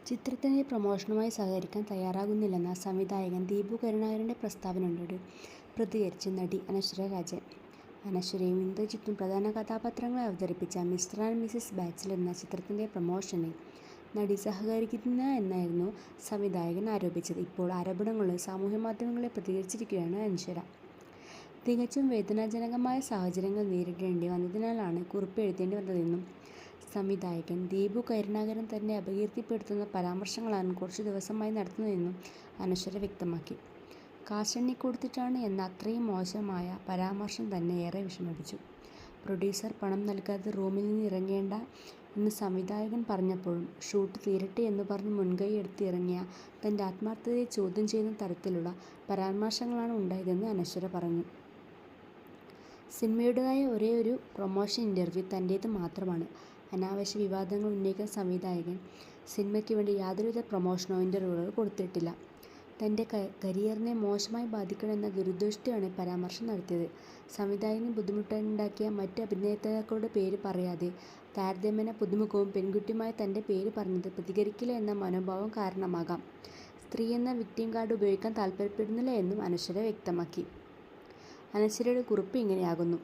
ചിത്രത്തിൻ്റെ പ്രമോഷനുമായി സഹകരിക്കാൻ തയ്യാറാകുന്നില്ലെന്ന സംവിധായകൻ ദീപു കരുണാകരൻ്റെ പ്രസ്താവനയോട് പ്രതികരിച്ച് നടി അനശ്വര രാജൻ. അനശ്വരയും ഇന്ദ്രജിത്തും പ്രധാന കഥാപാത്രങ്ങളെ അവതരിപ്പിച്ച മിസ്റ്റർ ആൻഡ് മിസസ് ബാച്ചിലർ എന്ന ചിത്രത്തിൻ്റെ പ്രമോഷന് നടി സഹകരിക്കുന്നില്ല എന്നായിരുന്നു സംവിധായകൻ ആരോപിച്ചത്. ഇപ്പോൾ ആരോപണങ്ങളോട് സാമൂഹ്യമാധ്യമങ്ങളിൽ പ്രതികരിച്ചിരിക്കുകയാണ് അനശ്വര. തികച്ചും വേദനാജനകമായ സാഹചര്യങ്ങൾ നേരിടേണ്ടി വന്നതിനാലാണ് കുറിപ്പ് എഴുതേണ്ടി വന്നതെന്നും സംവിധായകൻ ദീപു കരുണാകരൻ തന്നെ അപകീർത്തിപ്പെടുത്തുന്ന പരാമർശങ്ങളാണ് കുറച്ചു ദിവസമായി നടത്തുന്നതെന്നും അനശ്വര വ്യക്തമാക്കി. കാശെണ്ണി കൊടുത്തിട്ടാണ് എന്ന അത്രയും മോശമായ പരാമർശം തന്നെ ഏറെ വിഷമിപ്പിച്ചു. പ്രൊഡ്യൂസർ പണം നൽകാതെ റൂമിൽ നിന്ന് ഇറങ്ങേണ്ട എന്ന് സംവിധായകൻ പറഞ്ഞപ്പോഴും ഷൂട്ട് തീരട്ടെ എന്ന് പറഞ്ഞ് മുൻകൈ എടുത്ത് ഇറങ്ങിയ തൻ്റെ ആത്മാർത്ഥതയെ ചോദ്യം ചെയ്യുന്ന തരത്തിലുള്ള പരാമർശങ്ങളാണ് ഉണ്ടായതെന്ന് അനശ്വര പറഞ്ഞു. സിനിമയുടേതായ ഒരേയൊരു പ്രൊമോഷൻ ഇൻ്റർവ്യൂ തൻ്റേത് മാത്രമാണ്. അനാവശ്യ വിവാദങ്ങൾ ഉന്നയിക്കുന്ന സംവിധായകൻ സിനിമയ്ക്ക് വേണ്ടി യാതൊരുവിധ പ്രൊമോഷനോ ഇൻ്റർവ്യൂകളോ കൊടുത്തിട്ടില്ല. തൻ്റെ കരിയറിനെ മോശമായി ബാധിക്കണമെന്ന ദുരുദ്ദേശത്തോടെയാണ് പരാമർശം നടത്തിയത്. സംവിധായകന് ബുദ്ധിമുട്ടുണ്ടാക്കിയ മറ്റ് അഭിനേതാക്കളുടെ പേര് പറയാതെ താരതമ്യേന പുതുമുഖവും പെൺകുട്ടിയുമായ തൻ്റെ പേര് പറഞ്ഞത് പ്രതികരിക്കില്ല എന്ന മനോഭാവം കാരണമാകാം സ്ത്രീയെന്ന വിക്ടിം കാർഡ് ഉപയോഗിക്കാൻ താൽപ്പര്യപ്പെടുന്നില്ല എന്നും അനശ്വര വ്യക്തമാക്കി. അനശ്വരയുടെ കുറിപ്പ് ഇങ്ങനെയാകുന്നു.